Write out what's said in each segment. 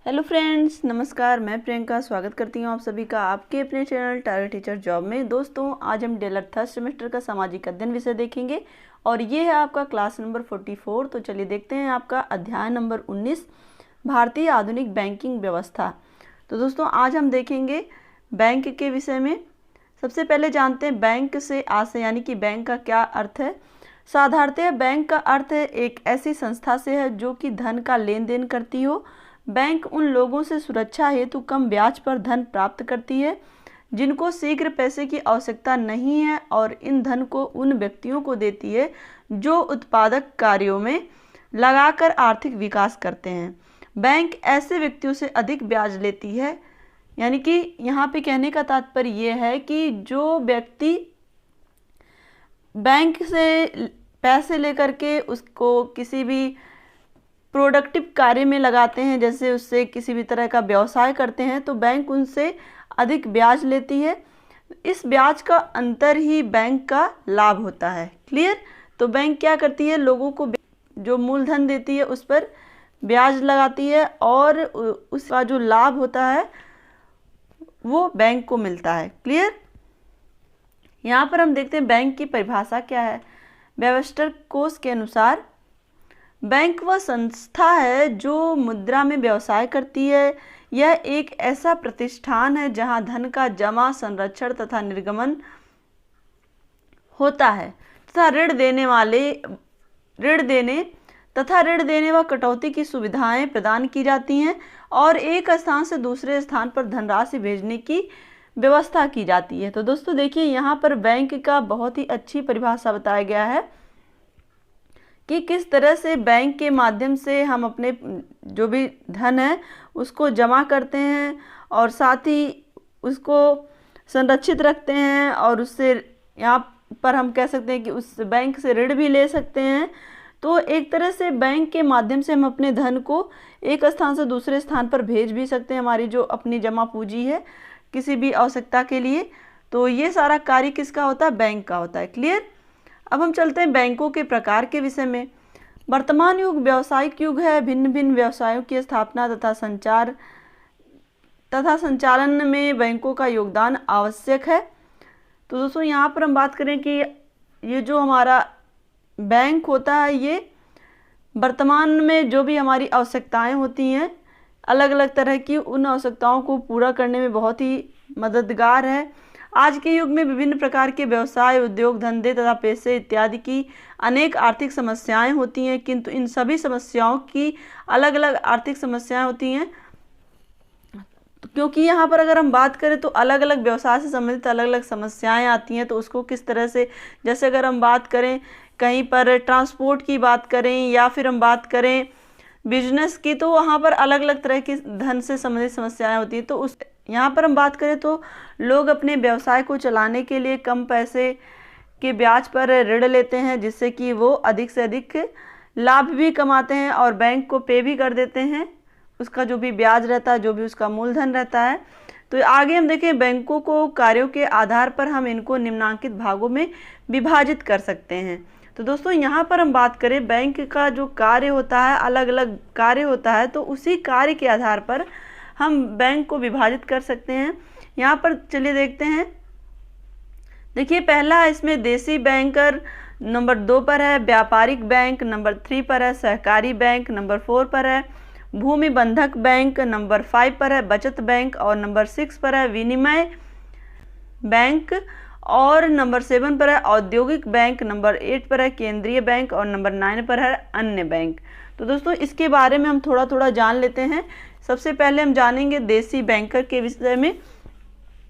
Hello friends, नमस्कार। मैं प्रियंका स्वागत करती हूँ आप सभी का आपके अपने चैनल टारगेट टीचर जॉब में। दोस्तों, आज हम डेलर थर्ड सेमेस्टर का सामाजिक अध्ययन विषय देखेंगे और ये है आपका क्लास नंबर 44। तो चलिए देखते हैं आपका अध्याय नंबर 19, भारतीय आधुनिक बैंकिंग व्यवस्था। तो दोस्तों, आज हम देखेंगे बैंक के विषय में। सबसे पहले जानते हैं बैंक से आशय यानी कि बैंक का क्या अर्थ है। साधारणतः बैंक का अर्थ है एक ऐसी संस्था से है जो कि धन का लेन देन करती हो। बैंक उन लोगों से सुरक्षा हेतु कम ब्याज पर धन प्राप्त करती है जिनको शीघ्र पैसे की आवश्यकता नहीं है और इन धन को उन व्यक्तियों को देती है जो उत्पादक कार्यों में लगाकर आर्थिक विकास करते हैं। बैंक ऐसे व्यक्तियों से अधिक ब्याज लेती है, यानी कि यहाँ पे कहने का तात्पर्य यह है कि जो व्यक्ति बैंक से पैसे लेकर के उसको किसी भी प्रोडक्टिव कार्य में लगाते हैं, जैसे उससे किसी भी तरह का व्यवसाय करते हैं, तो बैंक उनसे अधिक ब्याज लेती है। इस ब्याज का अंतर ही बैंक का लाभ होता है। क्लियर? तो बैंक क्या करती है, लोगों को जो मूलधन देती है उस पर ब्याज लगाती है और उसका जो लाभ होता है वो बैंक को मिलता है। क्लियर? यहाँ पर हम देखते हैं बैंक की परिभाषा क्या है। वेबस्टर कोश के अनुसार बैंक वह संस्था है जो मुद्रा में व्यवसाय करती है। यह एक ऐसा प्रतिष्ठान है जहां धन का जमा, संरक्षण तथा निर्गमन होता है तथा ऋण देने व कटौती की सुविधाएं प्रदान की जाती हैं और एक स्थान से दूसरे स्थान पर धनराशि भेजने की व्यवस्था की जाती है। तो दोस्तों देखिए, यहाँ पर बैंक का बहुत ही अच्छी परिभाषा बताया गया है कि किस तरह से बैंक के माध्यम से हम अपने जो भी धन है उसको जमा करते हैं और साथ ही उसको संरक्षित रखते हैं और उससे यहाँ पर हम कह सकते हैं कि उस बैंक से ऋण भी ले सकते हैं। तो एक तरह से बैंक के माध्यम से हम अपने धन को एक स्थान से दूसरे स्थान पर भेज भी सकते हैं, हमारी जो अपनी जमा पूंजी है किसी भी आवश्यकता के लिए। तो ये सारा कार्य किसका होता है? बैंक का होता है। क्लियर? अब हम चलते हैं बैंकों के प्रकार के विषय में। वर्तमान युग व्यावसायिक युग है। भिन्न भिन्न व्यवसायों की स्थापना तथा संचालन में बैंकों का योगदान आवश्यक है। तो दोस्तों, यहाँ पर हम बात करें कि ये जो हमारा बैंक होता है ये वर्तमान में जो भी हमारी आवश्यकताएं होती हैं अलग अलग तरह की, उन आवश्यकताओं को पूरा करने में बहुत ही मददगार है। आज के युग में विभिन्न प्रकार के व्यवसाय, उद्योग धंधे तथा पैसे इत्यादि की अनेक आर्थिक समस्याएं होती हैं, किंतु इन सभी समस्याओं की अलग अलग आर्थिक समस्याएं होती हैं, क्योंकि यहाँ पर अगर हम बात करें तो अलग अलग व्यवसाय से संबंधित अलग अलग समस्याएं आती हैं। तो उसको किस तरह से, जैसे अगर हम बात करें कहीं पर ट्रांसपोर्ट की बात करें या फिर हम बात करें बिजनेस की, तो वहाँ पर अलग अलग तरह की धन से संबंधित समस्याएं होती हैं। तो उस यहाँ पर हम बात करें तो लोग अपने व्यवसाय को चलाने के लिए कम पैसे के ब्याज पर ऋण लेते हैं जिससे कि वो अधिक से अधिक लाभ भी कमाते हैं और बैंक को पे भी कर देते हैं उसका जो भी ब्याज रहता है, जो भी उसका मूलधन रहता है। तो आगे हम देखें, बैंकों को कार्यों के आधार पर हम इनको निम्नांकित भागों में विभाजित कर सकते हैं। तो दोस्तों, यहाँ पर हम बात करें बैंक का जो कार्य होता है, अलग अलग कार्य होता है, तो उसी कार्य के आधार पर हम बैंक को विभाजित कर सकते हैं। यहाँ पर चलिए देखते हैं। देखिए, पहला इसमें देसी बैंकर नंबर 2 पर है, व्यापारिक बैंक नंबर 3 पर है, सहकारी बैंक नंबर 4 पर है, भूमि बंधक बैंक नंबर 5 पर है, बचत बैंक और नंबर 6 पर है, विनिमय बैंक और नंबर 7 पर है, औद्योगिक बैंक नंबर 8 पर है, केंद्रीय बैंक और नंबर 9 पर है, अन्य बैंक। तो दोस्तों, इसके बारे में हम थोड़ा थोड़ा जान लेते हैं। सबसे पहले हम जानेंगे देसी बैंकर के विषय में।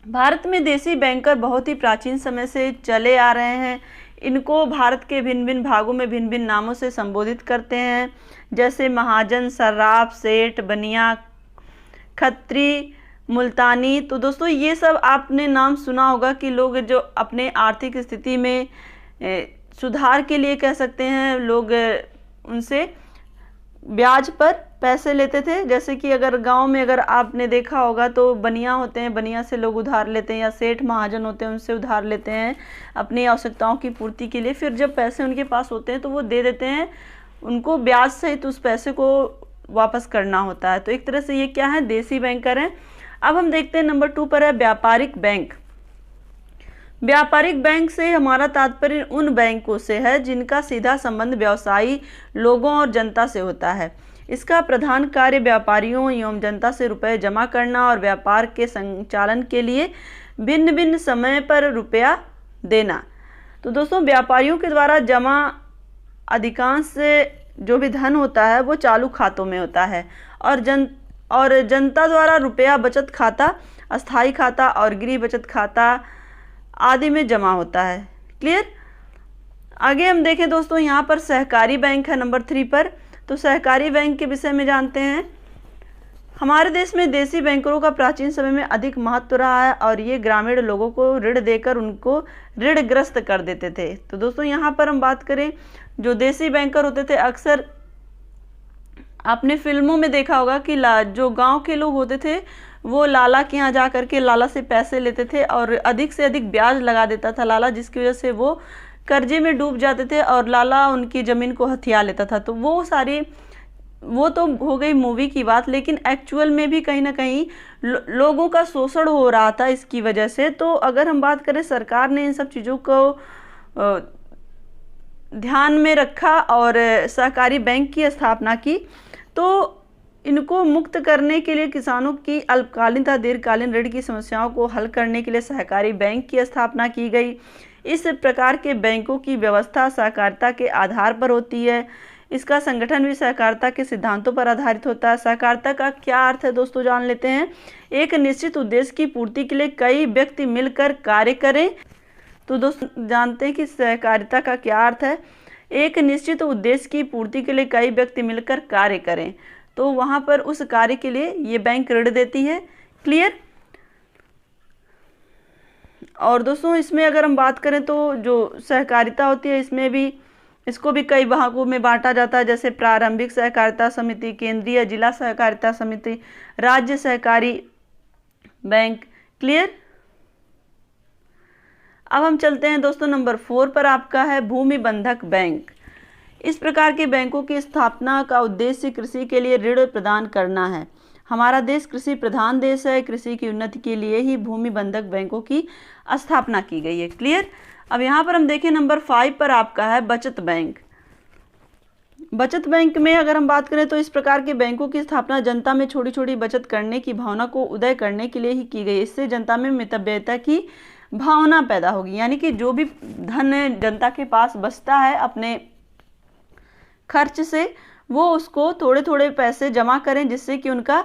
भारत में देसी बैंकर बहुत ही प्राचीन समय से चले आ रहे हैं। इनको भारत के भिन्न भिन्न भागों में भिन्न भिन्न नामों से संबोधित करते हैं, जैसे महाजन, सर्राफ, सेठ, बनिया, खत्री, मुल्तानी। तो दोस्तों, ये सब आपने नाम सुना होगा कि लोग जो अपने आर्थिक स्थिति में सुधार के लिए कह सकते हैं, लोग उनसे ब्याज पर पैसे लेते थे। जैसे कि अगर गांव में अगर आपने देखा होगा तो बनिया होते हैं, बनिया से लोग उधार लेते हैं, या सेठ महाजन होते हैं उनसे उधार लेते हैं अपनी आवश्यकताओं की पूर्ति के लिए। फिर जब पैसे उनके पास होते हैं तो वो दे देते हैं उनको ब्याज सहित, उस पैसे को वापस करना होता है। तो एक तरह से ये क्या है, देसी बैंकर हैं। अब हम देखते हैं नंबर 2 पर है व्यापारिक बैंक। व्यापारिक बैंक से हमारा तात्पर्य उन बैंकों से है जिनका सीधा संबंध व्यवसायी लोगों और जनता से होता है। इसका प्रधान कार्य व्यापारियों एवं जनता से रुपए जमा करना और व्यापार के संचालन के लिए भिन्न भिन्न समय पर रुपया देना। तो दोस्तों, व्यापारियों के द्वारा जमा अधिकांश जो भी धन होता है वो चालू खातों में होता है और जनता द्वारा रुपया बचत खाता, अस्थाई खाता और गृह बचत खाता आदि में जमा होता है। क्लियर। आगे हम देखें दोस्तों, यहाँ पर सहकारी बैंक है नंबर 3 पर। तो सहकारी बैंक के विषय में जानते हैं। हमारे देश में देसी बैंकरों का प्राचीन समय में अधिक महत्व रहा है और ये ग्रामीण लोगों को ऋण देकर उनको ऋणग्रस्त कर देते थे। तो दोस्तों, यहाँ पर हम बात करें, जो देसी बैंकर होते थे, अक्सर आपने फिल्मों में देखा होगा कि जो गांव के लोग होते थे वो लाला के यहाँ जा करके लाला से पैसे लेते थे और अधिक से अधिक ब्याज लगा देता था लाला, जिसकी वजह से वो कर्जे में डूब जाते थे और लाला उनकी ज़मीन को हथिया लेता था। तो वो तो हो गई मूवी की बात, लेकिन एक्चुअल में भी कहीं ना कहीं लोगों का शोषण हो रहा था इसकी वजह से। तो अगर हम बात करें, सरकार ने इन सब चीज़ों को ध्यान में रखा और सहकारी बैंक की स्थापना की। तो इनको मुक्त करने के लिए किसानों की अल्पकालीन तथा दीर्घकालीन ऋण की समस्याओं को हल करने के लिए सहकारी बैंक की स्थापना की गई। इस प्रकार के बैंकों की व्यवस्था सहकारिता के आधार पर होती है। इसका संगठन भी सहकारिता के सिद्धांतों पर आधारित होता है। सहकारिता का क्या अर्थ है दोस्तों, जान लेते हैं। एक निश्चित उद्देश्य की पूर्ति के लिए कई व्यक्ति मिलकर कार्य करें। तो दोस्तों, जानते हैं कि सहकारिता का क्या अर्थ है। एक निश्चित उद्देश्य की पूर्ति के लिए कई व्यक्ति मिलकर कार्य करें, तो वहाँ पर उस कार्य के लिए ये बैंक ऋण देती है। क्लियर। और दोस्तों, इसमें अगर हम बात करें तो जो सहकारिता होती है इसको भी कई भागों में बांटा जाता है, जैसे प्रारंभिक सहकारिता समिति, केंद्रीय जिला सहकारिता समिति, राज्य सहकारी बैंक। क्लियर। अब हम चलते हैं दोस्तों, नंबर 4 पर आपका है भूमि बंधक बैंक। इस प्रकार के बैंकों की स्थापना का उद्देश्य कृषि के लिए ऋण प्रदान करना है। हमारा देश कृषि प्रधान देश है। कृषि की उन्नति के लिए ही भूमि बंधक बैंकों की स्थापना की गई है। क्लियर। अब यहाँ पर हम देखें, नंबर 5 पर आपका है बचत बैंक। बचत बैंक में अगर हम बात करें तो इस प्रकार के बैंकों की स्थापना जनता में छोटी छोटी बचत करने की भावना को उदय करने के लिए ही की गई। इससे जनता में मितव्ययता की भावना पैदा होगी, यानी कि जो भी धन जनता के पास बचता है अपने खर्च से, वो उसको थोड़े थोड़े पैसे जमा करें जिससे कि उनका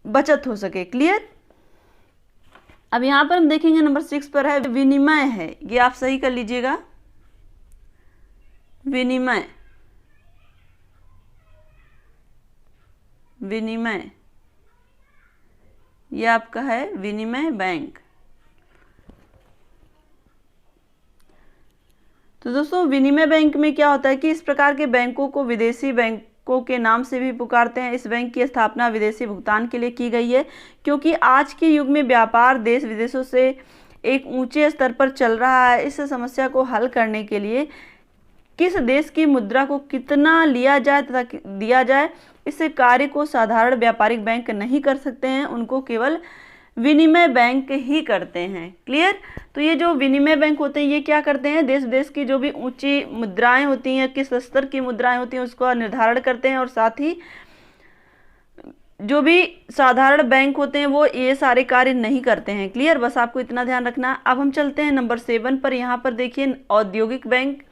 बचत हो सके। क्लियर। अब यहाँ पर हम देखेंगे, नंबर 6 पर है विनिमय है। ये आप सही कर लीजिएगा, विनिमय। विनिमय ये आपका है विनिमय बैंक। तो दोस्तों, विनिमय बैंक में क्या होता है कि इस प्रकार के बैंकों को विदेशी बैंकों के नाम से भी पुकारते हैं। इस बैंक की स्थापना विदेशी भुगतान के लिए की गई है, क्योंकि आज के युग में व्यापार देश विदेशों से एक ऊंचे स्तर पर चल रहा है। इस समस्या को हल करने के लिए किस देश की मुद्रा को कितना लिया जाए तथा दिया जाए, इस कार्य को साधारण व्यापारिक बैंक नहीं कर सकते हैं, उनको केवल विनिमय बैंक ही करते हैं। क्लियर। तो ये जो विनिमय बैंक होते हैं ये क्या करते हैं, देश विदेश की जो भी ऊंची मुद्राएं होती हैं, किस स्तर की मुद्राएं होती हैं उसका निर्धारण करते हैं, और साथ ही जो भी साधारण बैंक होते हैं वो ये सारे कार्य नहीं करते हैं। क्लियर। बस आपको इतना ध्यान रखना। अब हम चलते हैं नंबर 7 पर। यहाँ पर देखिए, औद्योगिक बैंक।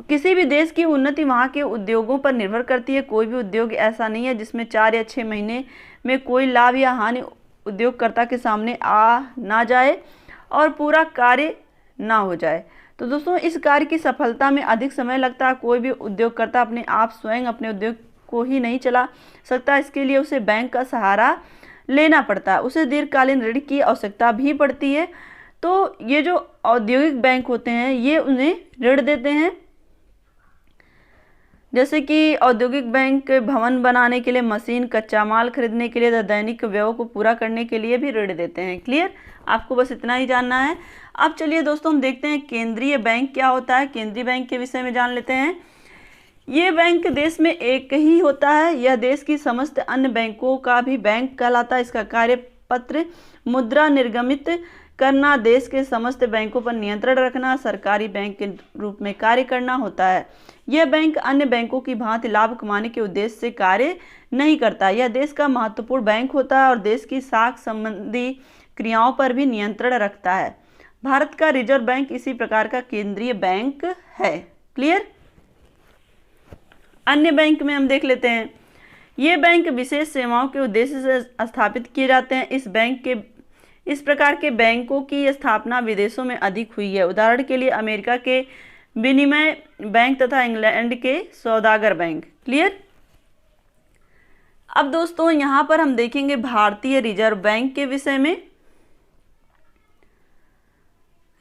किसी भी देश की उन्नति वहाँ के उद्योगों पर निर्भर करती है। कोई भी उद्योग ऐसा नहीं है जिसमें 4 या 6 महीने में कोई लाभ या हानि उद्योगकर्ता के सामने आ ना जाए और पूरा कार्य ना हो जाए। तो दोस्तों, इस कार्य की सफलता में अधिक समय लगता है। कोई भी उद्योगकर्ता अपने आप स्वयं अपने उद्योग को ही नहीं चला सकता, इसके लिए उसे बैंक का सहारा लेना पड़ता है। उसे दीर्घकालीन ऋण की आवश्यकता भी पड़ती है। तो ये जो औद्योगिक बैंक होते हैं ये उन्हें ऋण देते हैं, जैसे कि औद्योगिक बैंक भवन बनाने के लिए, मशीन, कच्चा माल खरीदने के लिए, दैनिक व्ययों को पूरा करने के लिए भी ऋण देते हैं। क्लियर। आपको बस इतना ही जानना है। अब चलिए दोस्तों, हम देखते हैं केंद्रीय बैंक क्या होता है। केंद्रीय बैंक के विषय में जान लेते हैं। ये बैंक देश में एक ही होता है। यह देश की समस्त अन्य बैंकों का भी बैंक कहलाता है। इसका कार्य पत्र मुद्रा निर्गमित करना, देश के समस्त बैंकों पर नियंत्रण रखना, सरकारी बैंक के रूप में कार्य करना होता है। यह बैंक अन्य बैंकों की भांति लाभ कमाने के उद्देश्य से कार्य नहीं करता। यह देश का महत्वपूर्ण बैंक होता है और देश की साख संबंधी क्रियाओं पर भी नियंत्रण रखता है। भारत का रिजर्व बैंक इसी प्रकार का केंद्रीय बैंक है। क्लियर। अन्य बैंक में हम देख लेते हैं। ये बैंक विशेष सेवाओं के उद्देश्य से स्थापित किए जाते हैं। इस प्रकार के बैंकों की स्थापना विदेशों में अधिक हुई है। उदाहरण के लिए अमेरिका के विनिमय बैंक तथा इंग्लैंड के सौदागर बैंक। क्लियर। अब दोस्तों यहाँ पर हम देखेंगे भारतीय रिजर्व बैंक के विषय में।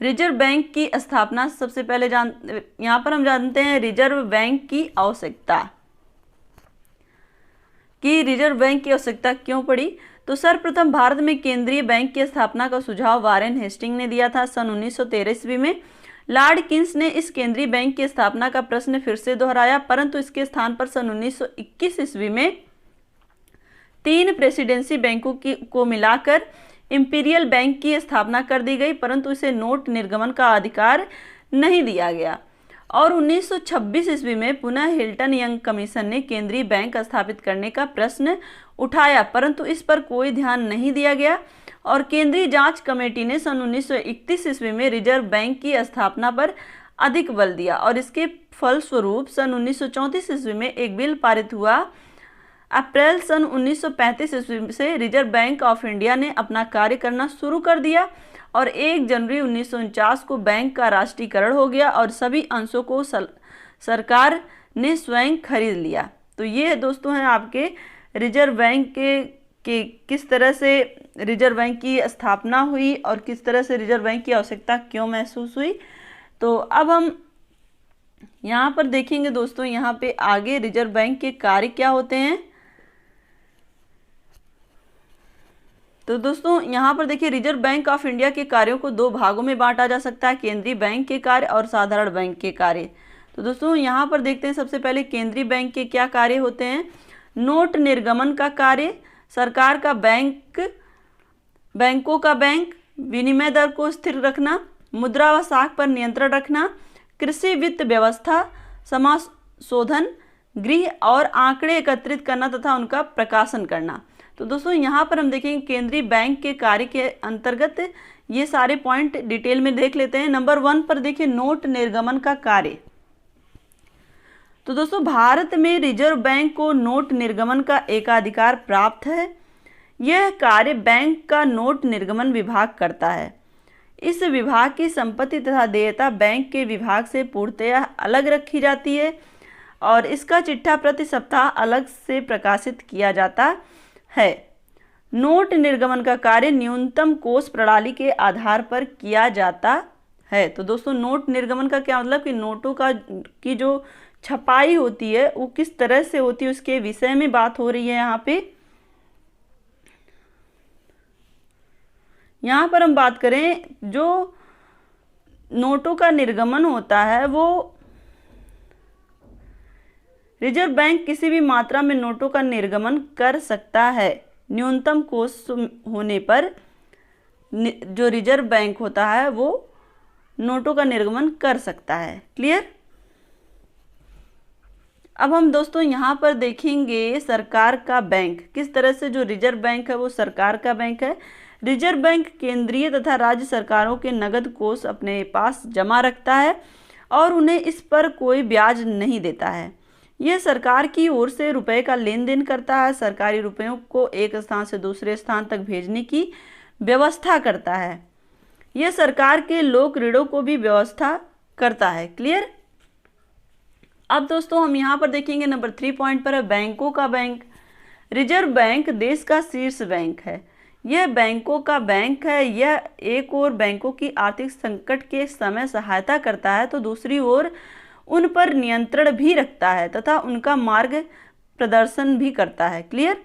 रिजर्व बैंक की स्थापना सबसे पहले यहाँ पर हम जानते हैं रिजर्व बैंक की आवश्यकता, कि रिजर्व बैंक की आवश्यकता क्यों पड़ी। तो सर्वप्रथम भारत में केंद्रीय बैंक की स्थापना का सुझाव वारेन हेस्टिंग ने दिया था सन 1913 ईस्वी में। लॉर्ड किन्स ने इस केंद्रीय बैंक की स्थापना का प्रश्न फिर से दोहराया, परंतु इसके स्थान पर सन 1921 ईस्वी में 3 प्रेसिडेंसी बैंकों को मिलाकर इंपीरियल बैंक की स्थापना कर दी गई, परंतु इसे नोट निर्गमन का अधिकार नहीं दिया गया। और 1926 ईस्वी में पुनः हिल्टन यंग कमीशन ने केंद्रीय बैंक स्थापित करने का प्रश्न उठाया, परंतु इस पर कोई ध्यान नहीं दिया गया और केंद्रीय जांच कमेटी ने सन 1931 ईस्वी में रिजर्व बैंक की स्थापना पर अधिक बल दिया और इसके फलस्वरूप सन 1934 ईस्वी में एक बिल पारित हुआ। अप्रैल सन 1935 ईस्वी से रिजर्व बैंक ऑफ इंडिया ने अपना कार्य करना शुरू कर दिया और 1 जनवरी 1949 को बैंक का राष्ट्रीयकरण हो गया और सभी अंशों को सरकार ने स्वयं खरीद लिया। तो ये दोस्तों हैं आपके रिजर्व बैंक के किस तरह से रिजर्व बैंक की स्थापना हुई और किस तरह से रिजर्व बैंक की आवश्यकता क्यों महसूस हुई। तो अब हम यहाँ पर देखेंगे दोस्तों, यहाँ पे आगे रिजर्व बैंक के कार्य क्या होते हैं। तो दोस्तों यहाँ पर देखिए रिजर्व बैंक ऑफ इंडिया के कार्यों को 2 भागों में बांटा जा सकता है, केंद्रीय बैंक के कार्य और साधारण बैंक के कार्य। तो दोस्तों यहाँ पर देखते हैं सबसे पहले केंद्रीय बैंक के क्या कार्य होते हैं। नोट निर्गमन का कार्य, सरकार का बैंक, बैंकों का बैंक, विनिमय दर को स्थिर रखना, मुद्रा व साख पर नियंत्रण रखना, कृषि वित्त व्यवस्था, समाशोधन, गृह और आंकड़े एकत्रित करना तथा उनका प्रकाशन करना। तो दोस्तों यहाँ पर हम देखेंगे केंद्रीय बैंक के कार्य के अंतर्गत ये सारे पॉइंट डिटेल में देख लेते हैं। नंबर 1 पर देखिए नोट निर्गमन का कार्य। तो दोस्तों भारत में रिजर्व बैंक को नोट निर्गमन का एकाधिकार प्राप्त है। यह कार्य बैंक का नोट निर्गमन विभाग करता है। इस विभाग की संपत्ति तथा देयता बैंक के विभाग से पूर्णतया अलग रखी जाती है और इसका चिट्ठा प्रति सप्ताह अलग से प्रकाशित किया जाता है। नोट निर्गमन का कार्य न्यूनतम कोष प्रणाली के आधार पर किया जाता है। तो दोस्तों नोट निर्गमन का क्या मतलब कि नोटों की जो छपाई होती है वो किस तरह से होती है उसके विषय में बात हो रही है। यहाँ पर हम बात करें जो नोटों का निर्गमन होता है वो रिजर्व बैंक किसी भी मात्रा में नोटों का निर्गमन कर सकता है। न्यूनतम कोष होने पर जो रिजर्व बैंक होता है वो नोटों का निर्गमन कर सकता है। क्लियर। अब हम दोस्तों यहाँ पर देखेंगे सरकार का बैंक, किस तरह से जो रिजर्व बैंक है वो सरकार का बैंक है। रिजर्व बैंक केंद्रीय तथा राज्य सरकारों के नगद कोष अपने पास जमा रखता है और उन्हें इस पर कोई ब्याज नहीं देता है। यह सरकार की ओर से रुपए का लेन देन करता है, सरकारी रुपयों को एक स्थान से दूसरे स्थान तक भेजने की व्यवस्था करता है। यह सरकार के लोक ऋणों को भी व्यवस्था करता है। क्लियर। अब दोस्तों हम यहाँ पर देखेंगे नंबर 3 पॉइंट पर है बैंकों का बैंक। रिजर्व बैंक देश का शीर्ष बैंक है। यह बैंकों का बैंक है। यह एक ओर बैंकों की आर्थिक संकट के समय सहायता करता है तो दूसरी ओर उन पर नियंत्रण भी रखता है तथा उनका मार्ग प्रदर्शन भी करता है। क्लियर।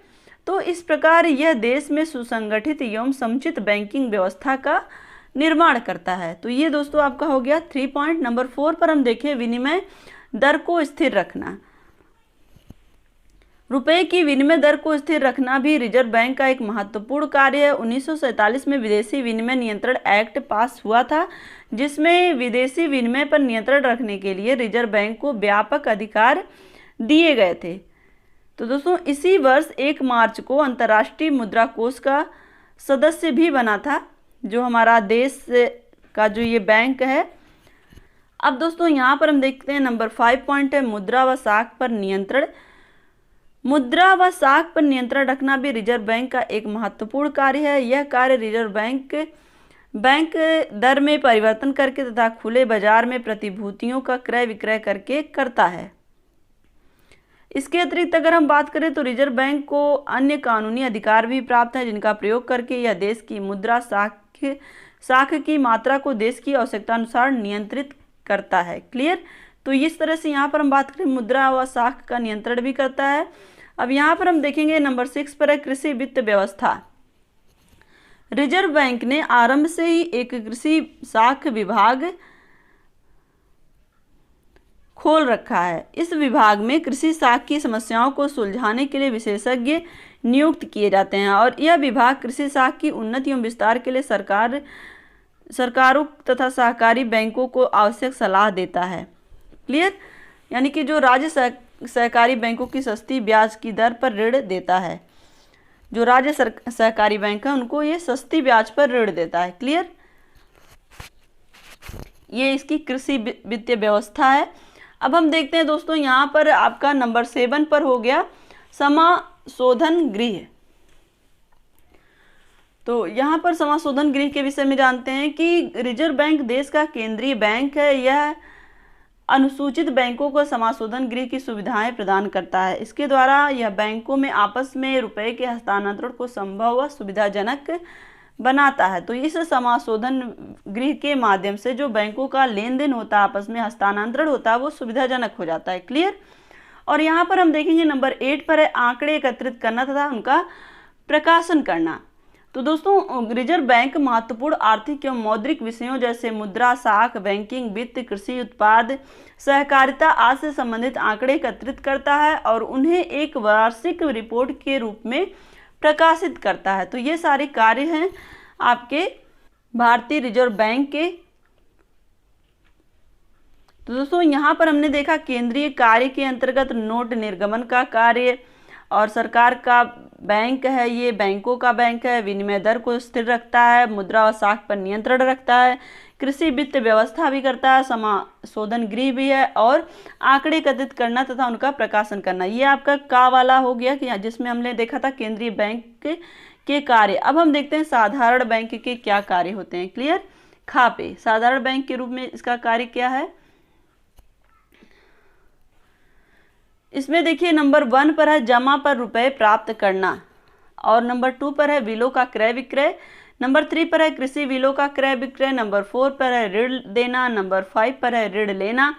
तो इस प्रकार यह देश में सुसंगठित एवं समुचित बैंकिंग व्यवस्था का निर्माण करता है। तो ये दोस्तों आपका हो गया 3 पॉइंट। नंबर 4 पर हम देखें विनिमय दर को स्थिर रखना। रुपए की विनिमय दर को स्थिर रखना भी रिजर्व बैंक का एक महत्वपूर्ण कार्य है। 1947 में विदेशी विनिमय नियंत्रण एक्ट पास हुआ था, जिसमें विदेशी विनिमय पर नियंत्रण रखने के लिए रिजर्व बैंक को व्यापक अधिकार दिए गए थे। तो दोस्तों इसी वर्ष 1 मार्च को अंतर्राष्ट्रीय मुद्रा कोष का सदस्य भी बना था, जो हमारा देश का जो ये बैंक है। अब दोस्तों यहाँ पर हम देखते हैं नंबर 5 पॉइंट है मुद्रा व साख पर नियंत्रण। मुद्रा व साख पर नियंत्रण रखना भी रिजर्व बैंक का एक महत्वपूर्ण कार्य है। यह कार्य रिजर्व बैंक दर में परिवर्तन करके तथा खुले बाजार में प्रतिभूतियों का क्रय विक्रय करके करता है। इसके अतिरिक्त अगर हम बात करें तो रिजर्व बैंक को अन्य कानूनी अधिकार भी प्राप्त है, जिनका प्रयोग करके यह देश की मुद्रा साख की मात्रा को देश की आवश्यकता अनुसार नियंत्रित करता है। क्लियर। तो इस तरह से यहाँ पर हम बात करें मुद्रा व साख का नियंत्रण भी करता है। अब यहाँ पर हम देखेंगे नंबर 6 पर है कृषि वित्त व्यवस्था। रिजर्व बैंक ने आरंभ से ही एक कृषि साख विभाग खोल रखा है। इस विभाग में कृषि साख की समस्याओं को सुलझाने के लिए विशेषज्ञ नियुक्त किए जाते हैं और यह विभाग कृषि साख की उन्नति एवं विस्तार के लिए सरकारों तथा सहकारी बैंकों को आवश्यक सलाह देता है। क्लियर। यानी कि जो राज्य सहकारी बैंकों की सस्ती ब्याज की दर पर ऋण देता है, जो राज्य सहकारी बैंक है उनको ये सस्ती ब्याज पर ऋण देता है। क्लियर। ये इसकी कृषि वित्तीय व्यवस्था है। अब हम देखते हैं दोस्तों यहाँ पर आपका नंबर 7 पर हो गया समाशोधन गृह। तो यहाँ पर समाशोधन गृह के विषय में जानते हैं कि रिजर्व बैंक देश का केंद्रीय बैंक है। यह अनुसूचित बैंकों को समाशोधन गृह की सुविधाएं प्रदान करता है। इसके द्वारा यह बैंकों में आपस में रुपए के हस्तांतरण को संभव व सुविधाजनक बनाता है। तो इस समाशोधन गृह के माध्यम से जो बैंकों का लेन देन होता है, आपस में हस्तांतरण होता है, वो सुविधाजनक हो जाता है। क्लियर। और यहाँ पर हम देखेंगे नंबर 8 पर है आंकड़े एकत्रित करना तथा उनका प्रकाशन करना। तो दोस्तों रिजर्व बैंक महत्वपूर्ण आर्थिक एवं मौद्रिक विषयों जैसे मुद्रा साख, बैंकिंग, वित्त, कृषि उत्पाद, सहकारिता आदि से संबंधित आंकड़े एकत्रित करता है और उन्हें एक वार्षिक रिपोर्ट के रूप में प्रकाशित करता है। तो ये सारे कार्य हैं आपके भारतीय रिजर्व बैंक के। तो दोस्तों यहाँ पर हमने देखा केंद्रीय कार्य के अंतर्गत नोट निर्गमन का कार्य, और सरकार का बैंक है, ये बैंकों का बैंक है, विनिमय दर को स्थिर रखता है, मुद्रा और साख पर नियंत्रण रखता है, कृषि वित्त व्यवस्था भी करता है, समाशोधन गृह भी है और आंकड़े एकत्रित करना तथा उनका प्रकाशन करना। ये आपका का वाला हो गया कि जिसमें हमने देखा था केंद्रीय बैंक के कार्य। अब हम देखते हैं साधारण बैंक के क्या कार्य होते हैं। क्लियर। खा पे साधारण बैंक के रूप में इसका कार्य क्या है, इसमें देखिए नंबर 1 पर है जमा पर रुपए प्राप्त करना, और नंबर 2 पर है बिलों का क्रय विक्रय, नंबर 3 पर है कृषि बिलों का क्रय विक्रय, नंबर 4 पर है ऋण देना, नंबर 5 पर है ऋण लेना,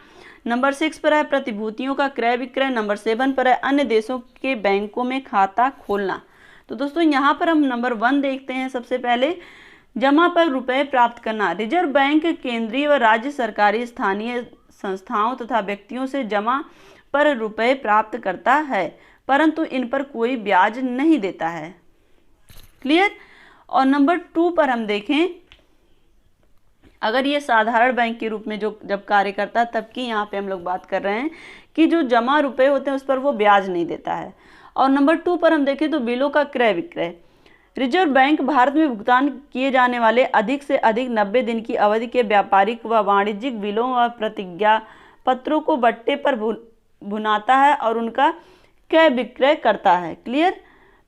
नंबर 6 पर है प्रतिभूतियों का क्रय विक्रय, नंबर 7 पर है अन्य देशों के बैंकों में खाता खोलना। तो दोस्तों यहाँ पर हम नंबर 1 देखते हैं। सबसे पहले जमा पर रुपए प्राप्त करना। रिजर्व बैंक केंद्रीय व राज्य सरकारी स्थानीय संस्थाओं तथा व्यक्तियों से जमा पर रुपए प्राप्त करता है, परंतु इन पर कोई ब्याज नहीं देता है। क्लियर। और नंबर 2 पर हम देखें, अगर ये साधारण बैंक के रूप में जो जब कार्य करता है तब की यहाँ पे हम लोग बात कर रहे हैं कि जो जमा रुपए होते हैं उस पर वो ब्याज नहीं देता है। और नंबर 2 पर हम देखें तो बिलों का क्रय विक्रय। रिजर्व बैंक भारत में भुगतान किए जाने वाले अधिक से अधिक 90 दिन की अवधि के व्यापारिक व वाणिज्यिक बिलों व प्रतिज्ञा पत्रों को बट्टे पर भुनाता है और उनका क्रय विक्रय करता है। क्लियर।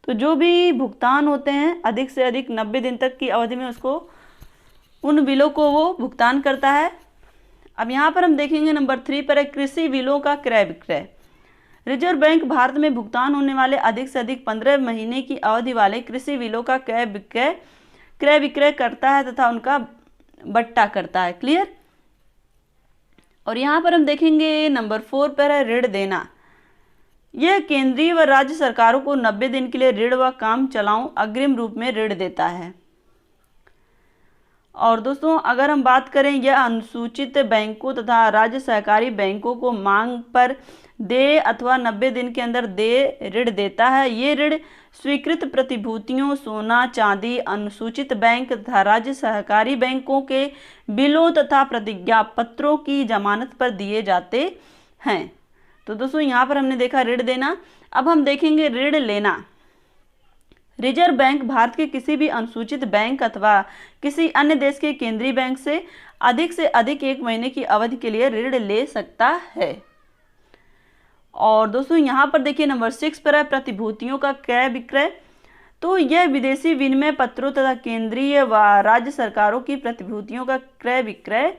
तो जो भी भुगतान होते हैं अधिक से अधिक 90 दिन तक की अवधि में उसको उन बिलों को वो भुगतान करता है। अब यहाँ पर हम देखेंगे नंबर 3 पर है कृषि बिलों का क्रय विक्रय। रिजर्व बैंक भारत में भुगतान होने वाले अधिक से अधिक 15 महीने की अवधि वाले कृषि बिलों का क्रय विक्रय करता है तथा उनका बट्टा करता है। क्लियर। और यहाँ पर हम देखेंगे नंबर 4 पर है ऋण देना। यह केंद्रीय व राज्य सरकारों को 90 दिन के लिए ऋण व काम चलाऊ अग्रिम रूप में ऋण देता है। और दोस्तों अगर हम बात करें, यह अनुसूचित बैंकों तथा राज्य सहकारी बैंकों को मांग पर देय अथवा 90 दिन के अंदर देय ऋण देता है। ये ऋण स्वीकृत प्रतिभूतियों, सोना, चांदी, अनुसूचित बैंक तथा राज्य सहकारी बैंकों के बिलों तथा प्रतिज्ञा पत्रों की जमानत पर दिए जाते हैं। तो दोस्तों यहाँ पर हमने देखा ऋण देना। अब हम देखेंगे ऋण लेना। रिजर्व बैंक भारत के किसी भी अनुसूचित बैंक अथवा किसी अन्य देश के केंद्रीय बैंक से अधिक 1 महीने की अवधि के लिए ऋण ले सकता है। और दोस्तों यहाँ पर देखिए नंबर 6 पर है प्रतिभूतियों का क्रय विक्रय। तो यह विदेशी विनिमय पत्रों तथा केंद्रीय व राज्य सरकारों की प्रतिभूतियों का क्रय विक्रय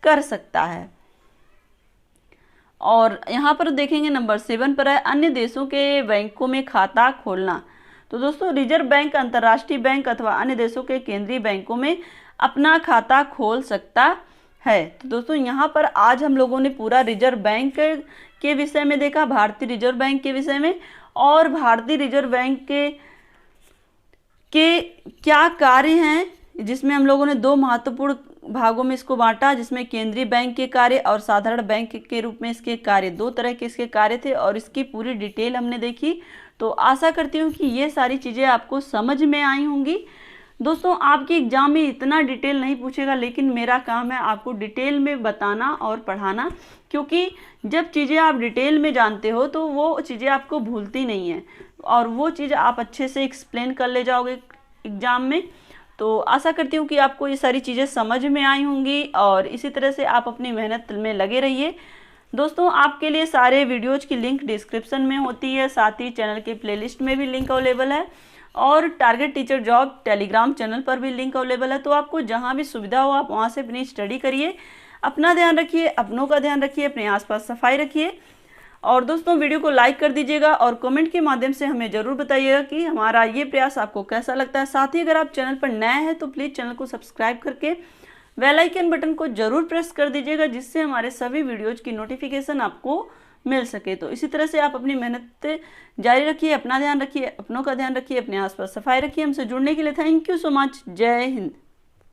कर सकता है। और यहाँ पर देखेंगे नंबर 7 पर है अन्य देशों के बैंकों में खाता खोलना। तो दोस्तों रिजर्व बैंक अंतर्राष्ट्रीय बैंक अथवा अन्य देशों के केंद्रीय बैंकों में अपना खाता खोल सकता है। तो दोस्तों यहाँ पर आज हम लोगों ने पूरा रिजर्व बैंक के विषय में देखा, भारतीय रिजर्व बैंक के विषय में, और भारतीय रिजर्व बैंक के क्या कार्य हैं, जिसमें हम लोगों ने 2 महत्वपूर्ण भागों में इसको बांटा, जिसमें केंद्रीय बैंक के कार्य और साधारण बैंक के रूप में इसके कार्य, 2 तरह के इसके कार्य थे और इसकी पूरी डिटेल हमने देखी। तो आशा करती हूँ कि ये सारी चीज़ें आपको समझ में आई होंगी। दोस्तों आपके एग्जाम में इतना डिटेल नहीं पूछेगा, लेकिन मेरा काम है आपको डिटेल में बताना और पढ़ाना, क्योंकि जब चीज़ें आप डिटेल में जानते हो तो वो चीज़ें आपको भूलती नहीं हैं और वो चीज़ आप अच्छे से एक्सप्लेन कर ले जाओगे एग्ज़ाम में। तो आशा करती हूँ कि आपको ये सारी चीज़ें समझ में आई होंगी और इसी तरह से आप अपनी मेहनत में लगे रहिए। दोस्तों आपके लिए सारे वीडियोज की लिंक डिस्क्रिप्शन में होती है, साथ ही चैनल के प्लेलिस्ट में भी लिंक अवेलेबल है और target teacher job Telegram channel पर भी लिंक अवेलेबल है। तो आपको जहां भी सुविधा हो आप वहां से अपनी स्टडी करिए। अपना ध्यान रखिए, अपनों का ध्यान रखिए, अपने आसपास सफाई रखिए। और दोस्तों वीडियो को लाइक कर दीजिएगा और कमेंट के माध्यम से हमें ज़रूर बताइएगा कि हमारा ये प्रयास आपको कैसा लगता है। साथ ही अगर आप चैनल पर नए हैं तो प्लीज़ चैनल को सब्सक्राइब करके बेल आइकन बटन को जरूर प्रेस कर दीजिएगा, जिससे हमारे सभी वीडियोज की नोटिफिकेशन आपको मिल सके। तो इसी तरह से आप अपनी मेहनत जारी रखिए, अपना ध्यान रखिए, अपनों का ध्यान रखिए, अपने आसपास सफाई रखिए। हमसे जुड़ने के लिए थैंक यू सो मच। जय हिंद।